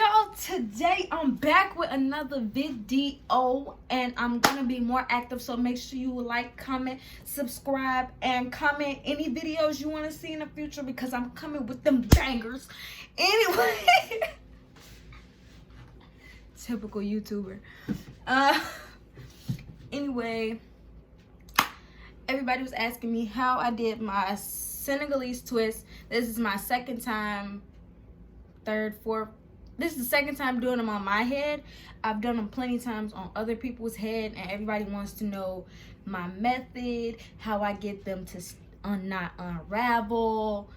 y'all, today I'm back with another video and I'm gonna be more active, so make sure you like, comment, subscribe, and comment any videos you want to see in the future because I'm coming with them bangers. Anyway, typical YouTuber. Anyway, everybody was asking me how I did my Senegalese twist. This is my second time, third, fourth. This is the second time doing them on my head. I've done them plenty of times on other people's head, and everybody wants to know my method, how I get them to not unravel,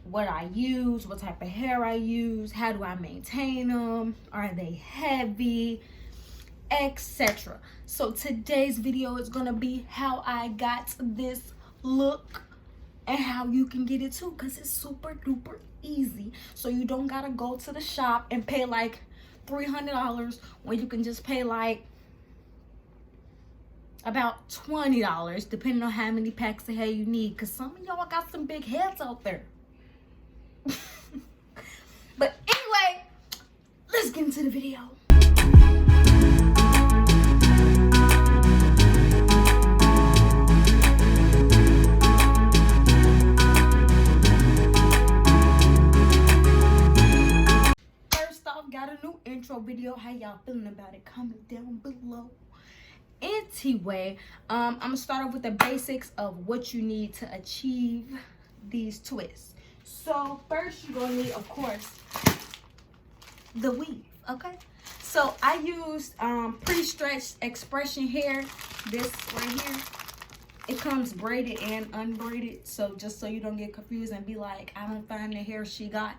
what I use, what type of hair I use, how do I maintain them, are they heavy, etc. So today's video is gonna be how I got this look and how you can get it too, because it's super duper easy. So you don't gotta go to the shop and pay like $300 when you can just pay like about $20, depending on how many packs of hair you need, because some of y'all got some big heads out there. But anyway, let's get into the video. Got a new intro video. How y'all feeling about it? Comment down below. Anyway, I'm gonna start off with the basics of what you need to achieve these twists. So first you're gonna need, of course, the weave. Okay, so I used pre-stretched X-pression hair. This right here, it comes braided and unbraided, so just so you don't get confused and be like, I don't find the hair she got.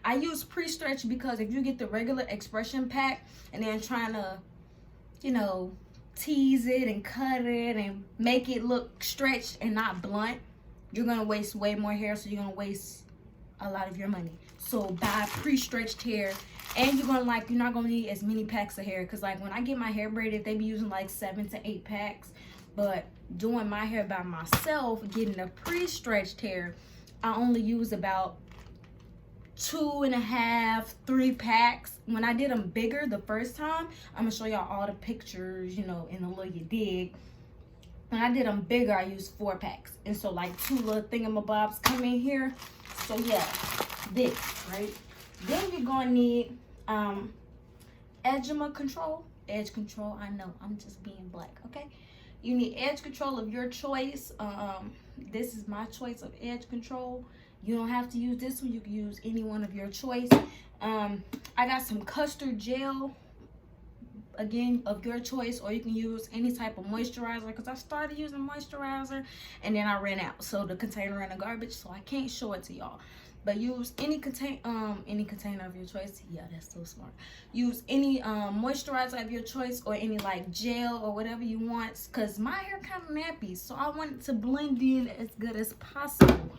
I use pre-stretch because if you get the regular X-pression pack and then trying to, you know, tease it and cut it and make it look stretched and not blunt, you're gonna waste way more hair, so you're gonna waste a lot of your money. So buy pre-stretched hair, and you're not gonna need as many packs of hair, because like when I get my hair braided, they be using like 7 to 8 packs. But doing my hair by myself, getting a pre-stretched hair, I only use about 2.5, 3 packs. When I did them bigger the first time, I'm gonna show y'all all the pictures, you know, in the little you dig. When I did them bigger, I used 4 packs, and so like 2 little thingamabobs come in here. So yeah, this right. Then you're gonna need edge control. I know I'm just being black, okay? You need edge control of your choice. This is my choice of edge control. You don't have to use this one. You can use any one of your choice. I got some custard gel, again, of your choice, or you can use any type of moisturizer, because I started using moisturizer and then I ran out. So the container ran in the garbage, so I can't show it to y'all. But use any container of your choice. Yeah, that's so smart. Use any moisturizer of your choice, or any like gel or whatever you want, because my hair kind of nappy, so I want it to blend in as good as possible.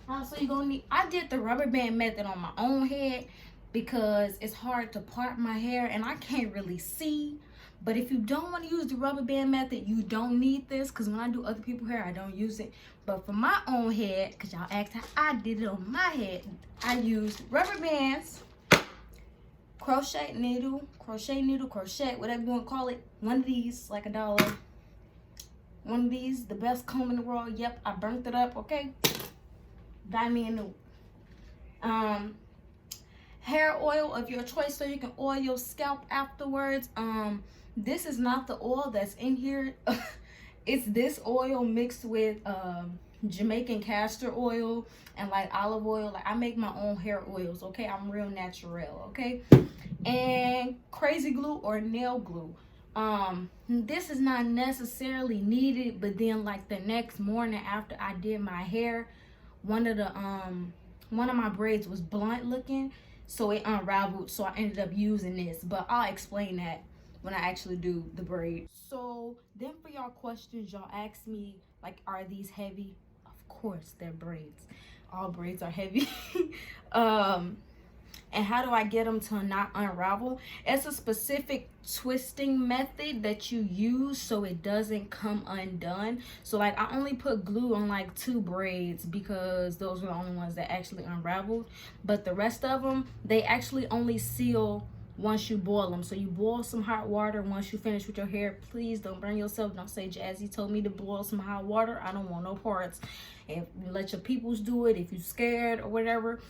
Also you're gonna need, I did the rubber band method on my own head because it's hard to part my hair and I can't really see. But if you don't want to use the rubber band method, you don't need this, because when I do other people's hair, I don't use it. But for my own head, because y'all asked how I did it on my head, I used rubber bands, crochet needle, whatever you want to call it. One of these, like $1. One of these, the best comb in the world. Yep, I burnt it up, okay? Buy me a new. Hair oil of your choice, so you can oil your scalp afterwards. This is not the oil that's in here. It's this oil mixed with Jamaican castor oil and like olive oil. Like I make my own hair oils, okay? I'm real natural, okay? And crazy glue or nail glue. This is not necessarily needed, but then like the next morning after I did my hair, one of my braids was blunt looking, so it unraveled, so I ended up using this. But I'll explain that when I actually do the braid. So then for y'all questions, y'all ask me like, are these heavy? Of course they're braids. All braids are heavy. And how do I get them to not unravel? It's a specific twisting method that you use so it doesn't come undone. So like I only put glue on like 2 braids because those were the only ones that actually unraveled. But the rest of them, they actually only seal once you boil them. So you boil some hot water once you finish with your hair. Please don't burn yourself. Don't say Jazzy told me to boil some hot water. I don't want no parts. If you let your peoples do it, if you're scared or whatever,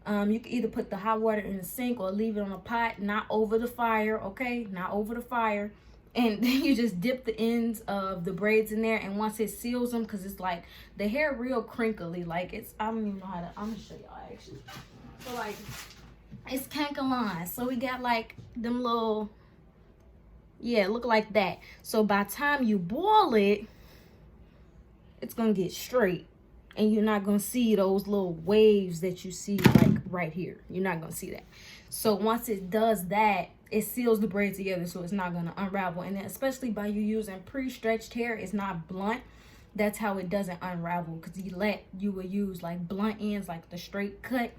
you can either put the hot water in the sink or leave it on a pot, not over the fire, okay? Not over the fire. And then you just dip the ends of the braids in there, and once it seals them, because it's like the hair real crinkly, like it's, I don't even know how to, I'm gonna show y'all actually. So like it's cankaline, so we got like them little, yeah, look like that. So by the time you boil it, it's gonna get straight, and you're not gonna see those little waves that you see like right here. You're not gonna see that. So once it does that, it seals the braid together, so it's not gonna unravel. And then especially by you using pre-stretched hair, it's not blunt. That's how it doesn't unravel, because you would use like blunt ends, like the straight cut,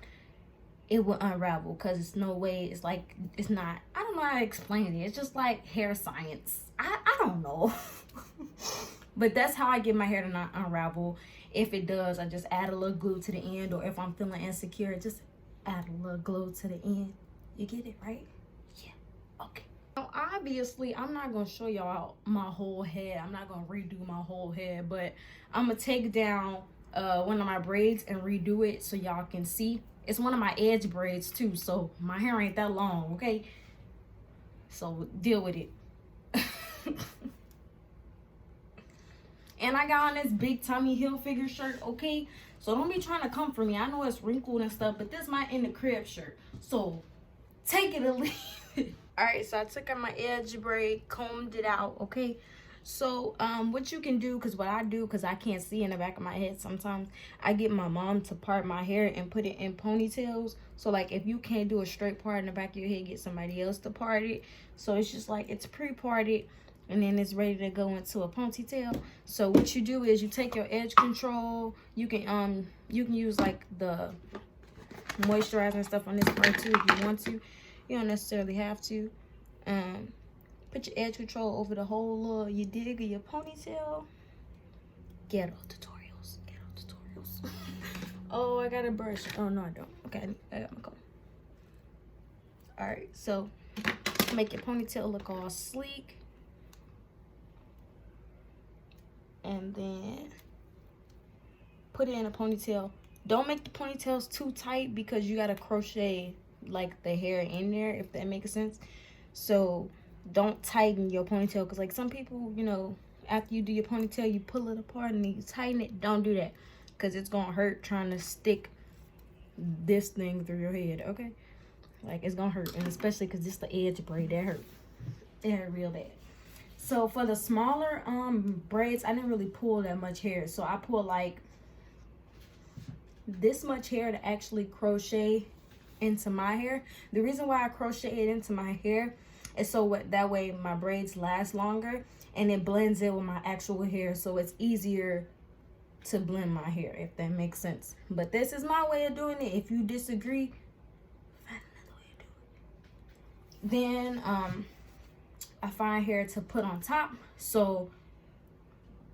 it will unravel, because it's no way, it's like, it's not, I don't know how to explain it. It's just like hair science. I don't know. But that's how I get my hair to not unravel. If it does, I just add a little glue to the end, or if I'm feeling insecure, just add a little glue to the end. You get it, right? Yeah, okay. Now, obviously, I'm not going to show y'all my whole head. I'm not going to redo my whole head, but I'm going to take down one of my braids and redo it so y'all can see. It's one of my edge braids too, so my hair ain't that long, okay? So deal with it. And I got on this big Tommy Hilfiger shirt, okay? So don't be trying to come for me. I know it's wrinkled and stuff, but this is my in the crib shirt. So take it or leave it. All right, so I took out my edge braid, combed it out, okay? So what you can do, because what I do, because I can't see in the back of my head sometimes, I get my mom to part my hair and put it in ponytails. So like if you can't do a straight part in the back of your head, get somebody else to part it. So it's just like it's pre-parted, and then it's ready to go into a ponytail. So what you do is you take your edge control. You can use like the moisturizer and stuff on this part too if you want to. You don't necessarily have to. Put your edge control over the whole little, you dig, of your ponytail. Ghetto tutorials. Ghetto tutorials. Oh, I got a brush. Oh, no, I don't. Okay, I got my comb. Alright, so make your ponytail look all sleek. And then put it in a ponytail. Don't make the ponytails too tight, because you got to crochet like the hair in there, if that makes sense. So don't tighten your ponytail, because like some people, you know, after you do your ponytail, you pull it apart and then you tighten it. Don't do that, because it's gonna hurt trying to stick this thing through your head, okay? Like it's gonna hurt, and especially because this the edge braid, that hurt. It hurt real bad. So for the smaller braids, I didn't really pull that much hair, so I pulled like this much hair to actually crochet into my hair. The reason why I crochet it into my hair is so that way my braids last longer and it blends in with my actual hair, so it's easier to blend my hair, if that makes sense. But this is my way of doing it. If you disagree, find another way to do it. Then I find hair to put on top, so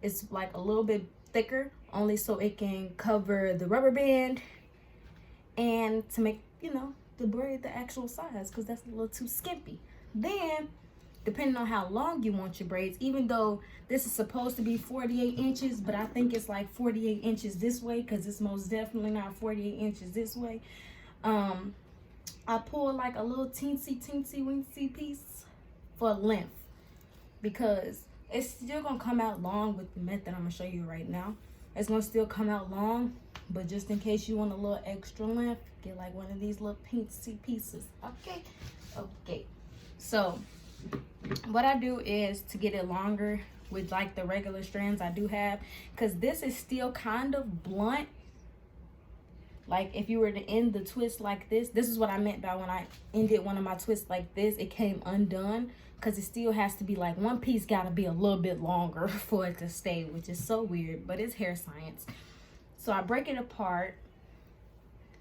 it's like a little bit thicker, only so it can cover the rubber band and to make, you know, the braid the actual size, because that's a little too skimpy. Then depending on how long you want your braids, even though this is supposed to be 48 inches, but I think it's like 48 inches this way, because it's most definitely not 48 inches this way. I pull like a little teensy weensy piece for length, because it's still gonna come out long with the method I'm gonna show you right now. It's gonna still come out long, but just in case you want a little extra length, get like one of these little teensy pieces. Okay, so what I do is, to get it longer with like the regular strands I do have, because this is still kind of blunt. Like if you were to end the twist like this is what I meant by when I ended one of my twists like this, it came undone, because it still has to be like one piece got to be a little bit longer for it to stay, which is so weird, but it's hair science. So I break it apart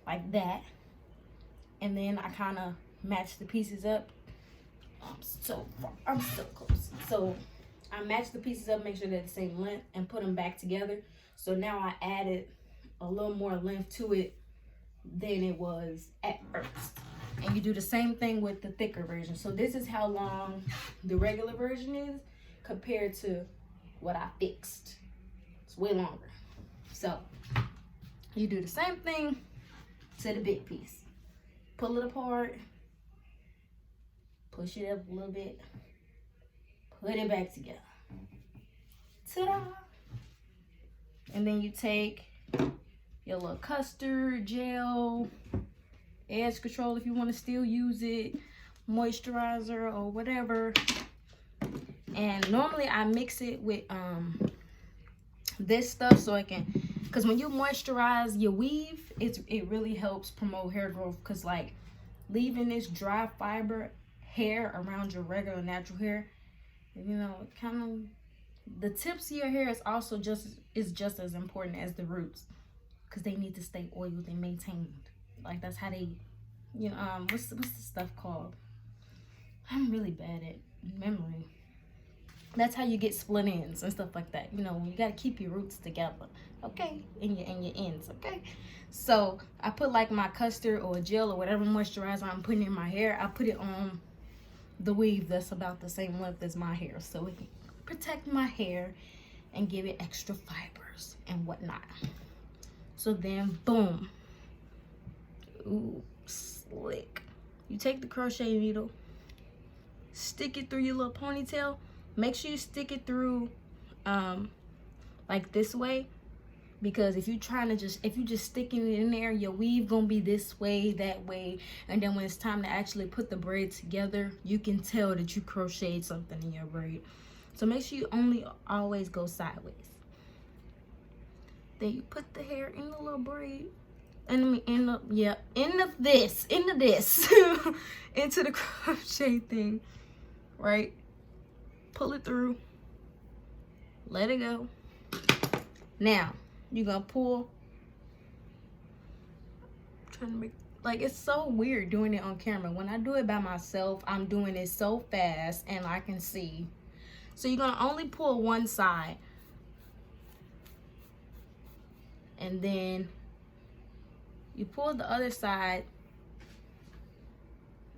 like that, and then I kind of match the pieces up. I'm so close. So I match the pieces up, make sure they're the same length, and put them back together. So now I added a little more length to it than it was at first. And you do the same thing with the thicker version. So this is how long the regular version is compared to what I fixed. It's way longer. So you do the same thing to the big piece. Pull it apart, push it up a little bit, put it back together. Ta-da! And then you take your little custard gel, edge control if you want to still use it, moisturizer or whatever. And normally I mix it with this stuff so I can, because when you moisturize your weave, it really helps promote hair growth, because like leaving this dry fiber hair around your regular natural hair, you know, kind of the tips of your hair is also just as important as the roots, because they need to stay oiled and maintained. Like that's how they, you know, what's the stuff called? I'm really bad at memory. That's how you get split ends and stuff like that. You know, you gotta keep your roots together, okay, and your ends, okay. So I put like my custard or gel or whatever moisturizer I'm putting in my hair. I put it on the weave that's about the same length as my hair, so it can protect my hair and give it extra fibers and whatnot. So then, boom, ooh, slick. You take the crochet needle, stick it through your little ponytail. Make sure you stick it through like this way, because if you just sticking it in there, your weave gonna be this way, that way, and then when it's time to actually put the braid together, you can tell that you crocheted something in your braid. So make sure you only always go sideways. Then you put the hair in the little braid, and into this into the crochet thing, right? Pull it through, let it go. Now you're gonna pull. I'm trying to make, like, it's so weird doing it on camera. When I do it by myself, I'm doing it so fast and I can see. So you're gonna only pull one side, and then you pull the other side,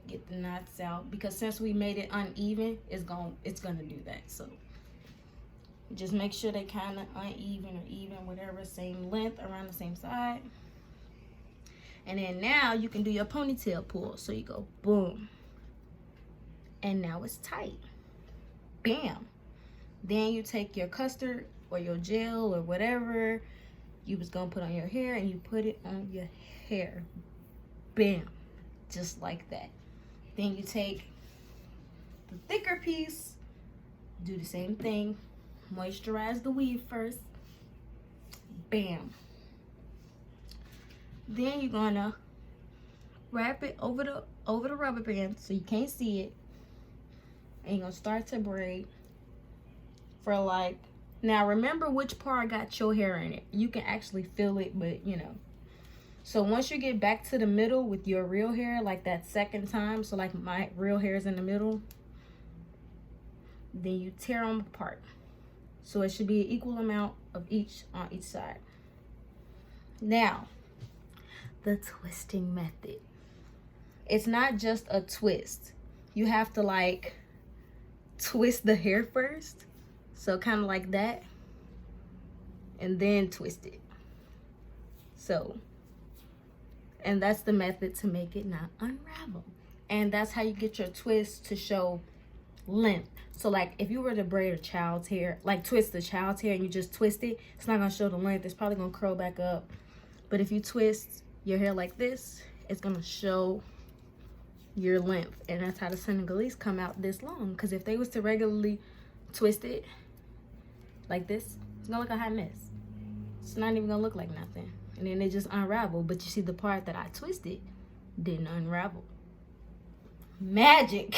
get the knots out, because since we made it uneven, it's gonna do that. So just make sure they kind of uneven or even, whatever, same length around the same side. And then now you can do your ponytail pull. So you go boom, and now it's tight. Bam. Then you take your custard or your gel or whatever you was gonna put on your hair, and you put it on your hair. Bam. Just like that. Then you take the thicker piece, do the same thing, moisturize the weave first. Bam. Then you're gonna wrap it over the rubber band so you can't see it, and you're gonna start to braid for like, now remember which part got your hair in it. You can actually feel it, but you know. So once you get back to the middle with your real hair, like that second time, so like my real hair is in the middle, then you tear them apart. So it should be an equal amount of each on each side. Now, the twisting method. It's not just a twist. You have to like twist the hair first. So kind of like that, and then twist it. So, and that's the method to make it not unravel. And that's how you get your twist to show length. So like if you were to braid a child's hair, like twist the child's hair and you just twist it, it's not gonna show the length. It's probably gonna curl back up. But if you twist your hair like this, it's gonna show your length. And that's how the Senegalese come out this long. Because if they was to regularly twist it like this, it's gonna look a hot mess. It's not even gonna look like nothing. And then they just unravel. But you see, the part that I twisted didn't unravel. Magic.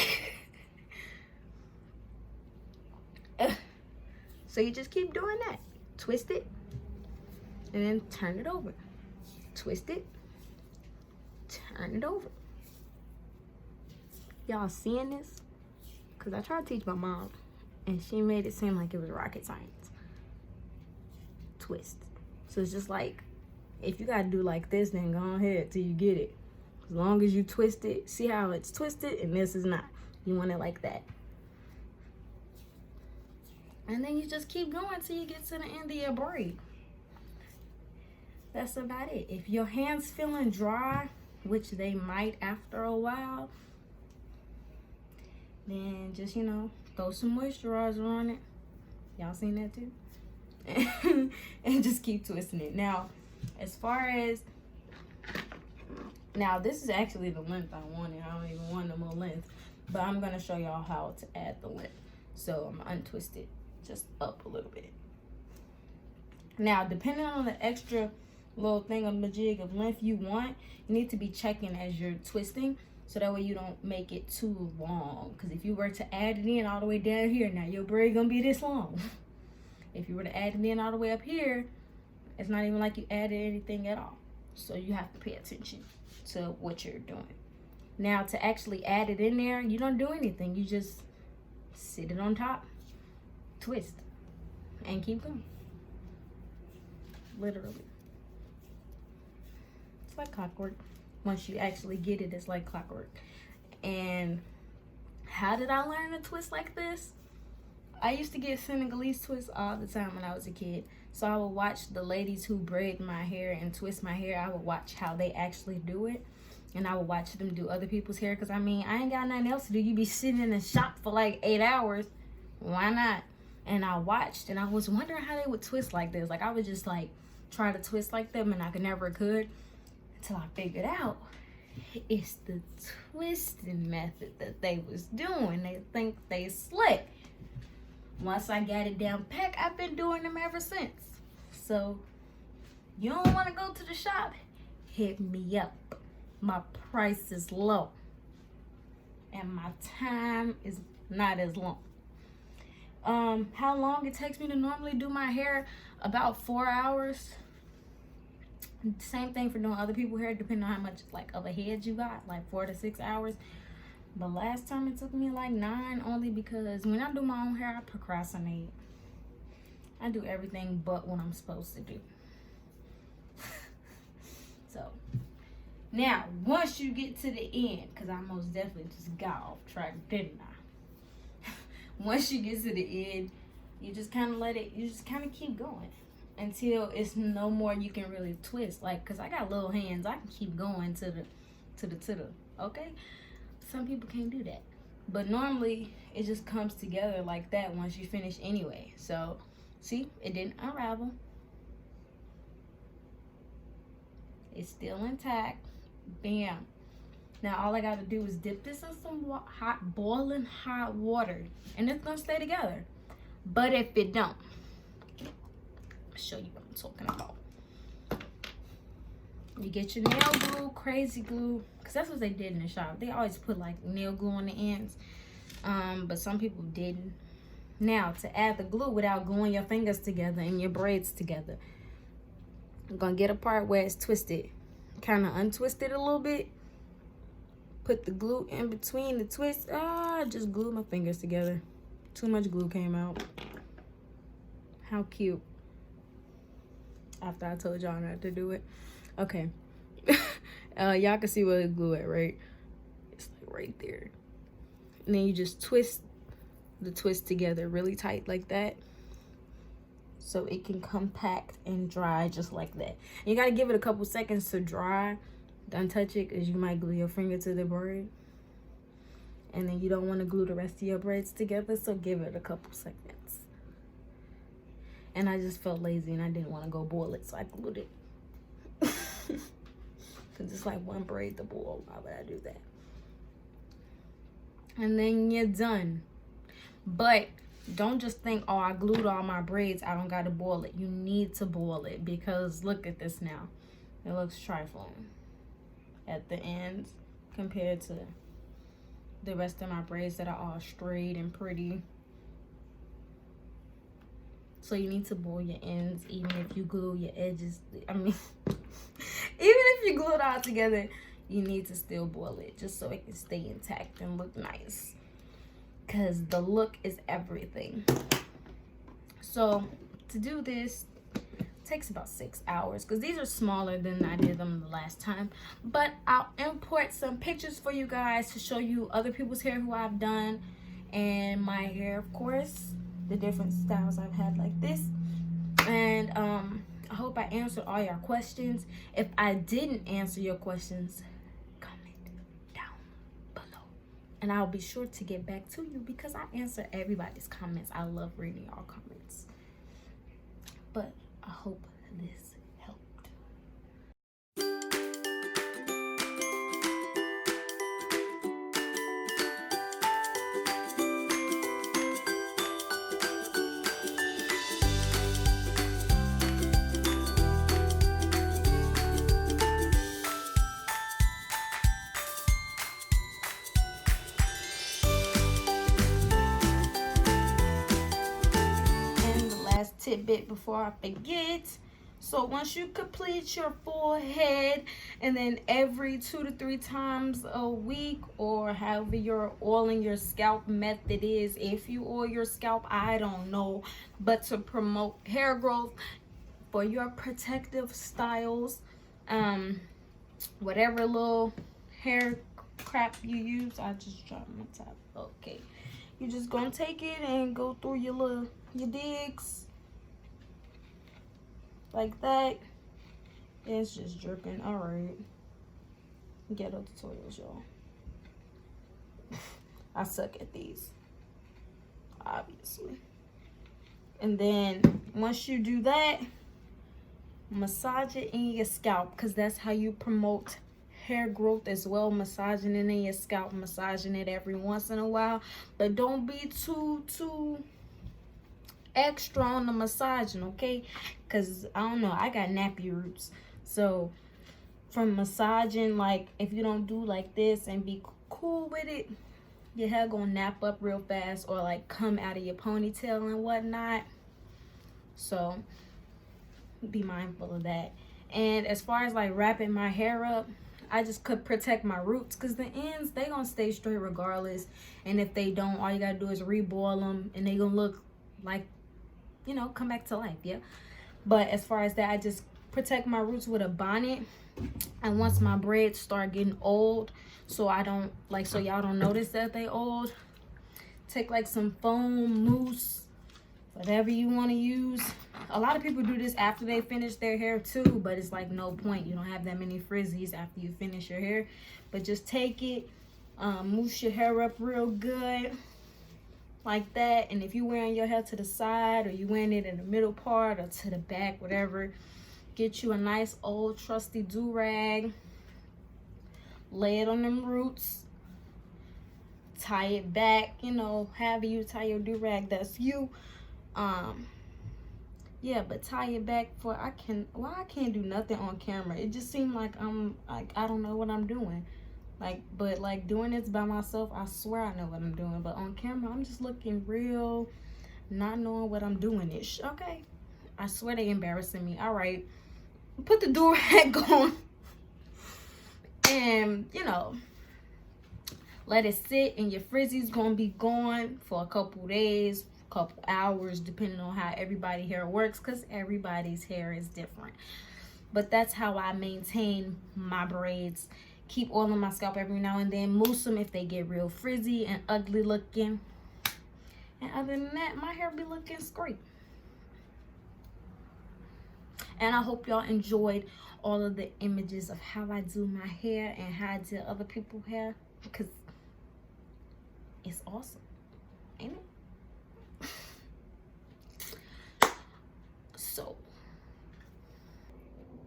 So you just keep doing that. Twist it, and then turn it over. Twist it, turn it over. y'all seeing this, because I tried to teach my mom and she made it seem like it was rocket science. Twist. So it's just like, if you gotta do like this, then go ahead till you get it. As long as you twist it, see how it's twisted, and this is not. You want it like that. And then you just keep going till you get to the end of your braid. That's about it. If your hands feeling dry, which they might after a while, then just, you know, throw some moisturizer on it. Y'all seen that too? And just keep twisting it. Now, as far as, now this is actually the length I wanted. I don't even want no more length, but I'm gonna show y'all how to add the length. So I'm gonna untwist it just up a little bit. Now, depending on the extra little thingamajig of length you want, you need to be checking as you're twisting, so that way you don't make it too long. Because if you were to add it in all the way down here, now your braid gonna be this long. If you were to add it in all the way up here, it's not even like you added anything at all. So you have to pay attention to what you're doing. Now, to actually add it in there, you don't do anything. You just sit it on top, twist, and keep going. Literally. It's like clockwork. Once you actually get it, it's like clockwork. And how did I learn to twist like this? I used to get Senegalese twists all the time when I was a kid. So I would watch the ladies who braid my hair and twist my hair. I would watch how they actually do it. And I would watch them do other people's hair. Because, I mean, I ain't got nothing else to do. You be sitting in the shop for like 8 hours. Why not? And I watched, and I was wondering how they would twist like this. Like, I would just, like, try to twist like them, and I never could. Until I figured out it's the twisting method that they was doing. They think they slick. Once I got it down pat, I've been doing them ever since. So, you don't want to go to the shop? Hit me up. My price is low. And my time is not as long. How long it takes me to normally do my hair? About 4 hours. Same thing for doing other people's hair, depending on how much like of a head you got, like 4 to 6 hours. But last time it took me like 9, only because when I do my own hair, I procrastinate. I do everything but what I'm supposed to do. So, now, once you get to the end, because I most definitely just got off track, didn't I? Once you get to the end, you just kind of let it, you just kind of keep going until it's no more you can really twist. Like, because I got little hands, I can keep going to the, okay? Some people can't do that. But normally, it just comes together like that once you finish anyway. So, see, it didn't unravel. It's still intact. Bam. Now, all I got to do is dip this in some boiling hot water. And it's going to stay together. But if it don't, I'll show you what I'm talking about. You get your nail glue, crazy glue, because that's what they did in the shop. They always put like nail glue on the ends, but some people didn't. Now, to add the glue without gluing your fingers together and your braids together, I'm gonna get a part where it's twisted, kind of untwist it a little bit, put the glue in between the twists. Just glue my fingers together. Too much glue came out. How cute. After I told y'all not to do it. Okay. Y'all can see where the glue at, right? It's like right there. And then you just twist the twist together really tight like that, so it can compact and dry just like that. And you gotta give it a couple seconds to dry. Don't touch it, because you might glue your finger to the braid. And then you don't want to glue the rest of your braids together, so give it a couple seconds. And I just felt lazy and I didn't want to go boil it, so I glued it. Because it's like one braid to boil. Why would I do that? And then you're done. But don't just think, oh, I glued all my braids, I don't got to boil it. You need to boil it, because look at this now. It looks trifling at the ends compared to the rest of my braids that are all straight and pretty. So you need to boil your ends, even if you glue your edges. I mean, even if you glue it all together, you need to still boil it just so it can stay intact and look nice, because the look is everything. So to do this takes about 6 hours, because these are smaller than I did them the last time. But I'll import some pictures for you guys to show you other people's hair who I've done, and my hair, of course, the different styles I've had like this. And I hope I answered all your questions. If I didn't answer your questions, comment down below, and I'll be sure to get back to you, because I answer everybody's comments. I love reading all comments. But I hope this helped. Tidbit before I forget. So once you complete your full head, and then every 2 to 3 times a week, or however your oiling your scalp method is, if you oil your scalp, I don't know, but to promote hair growth for your protective styles, whatever little hair crap you use, I just dropped my top. Okay, you're just gonna take it and go through your digs like that. It's just dripping. All right, ghetto tutorials, y'all. I suck at these, obviously. And then once you do that, massage it in your scalp, because that's how you promote hair growth as well. Massaging it in your scalp, massaging it every once in a while, but don't be too extra on the massaging, okay? Because I don't know, I got nappy roots, so from massaging, like, if you don't do like this and be cool with it, your hair gonna nap up real fast, or like come out of your ponytail and whatnot. So be mindful of that. And as far as like wrapping my hair up, I just could protect my roots, because the ends, they gonna stay straight regardless. And if they don't, all you gotta do is reboil them, and they gonna look like, you know, come back to life. Yeah. But as far as that, I just protect my roots with a bonnet. And once my braids start getting old, so I don't like, so y'all don't notice that they old, take like some foam, mousse, whatever you want to use. A lot of people do this after they finish their hair too, but it's like no point. You don't have that many frizzies after you finish your hair. But just take it, mousse your hair up real good like that. And if you're wearing your hair to the side, or you wearing it in the middle part or to the back, whatever, get you a nice old trusty do-rag, lay it on them roots, tie it back, you know, however you tie your do-rag, that's you. Yeah, but tie it back for, I can't do nothing on camera. It just seemed like I don't know what I'm doing. But like doing this by myself, I swear I know what I'm doing. But on camera, I'm just looking real, not knowing what I'm doing ish. Okay, I swear they embarrassing me. All right, put the do-rag on, and you know, let it sit, and your frizzy's gonna be gone for a couple days, couple hours, depending on how everybody's hair works, because everybody's hair is different. But that's how I maintain my braids. Keep oiling my scalp every now and then, mousse them if they get real frizzy and ugly looking. And other than that, my hair be looking great. And I hope y'all enjoyed all of the images of how I do my hair and how I do other people's hair, because it's awesome, ain't it? So,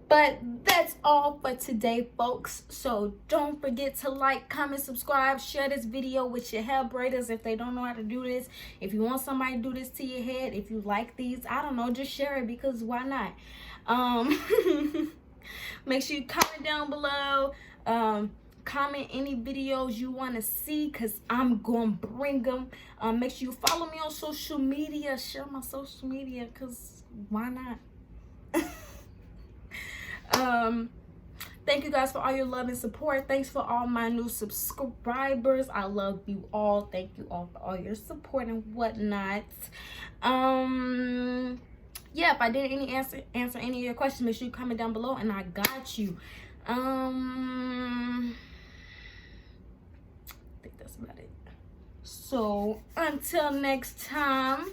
but that's all for today, folks. So don't forget to like, comment, subscribe, share this video with your hair braiders if they don't know how to do this. If you want somebody to do this to your head, if you like these, I don't know, just share it, because why not? Make sure you comment down below. Comment any videos you want to see, because I'm going to bring them. Make sure you follow me on social media. Share my social media, because why not? Thank you guys for all your love and support. Thanks for all my new subscribers. I love you all. Thank you all for all your support and whatnot. Yeah, if I didn't answer any of your questions, make sure you comment down below and I got you. I think that's about it. So until next time.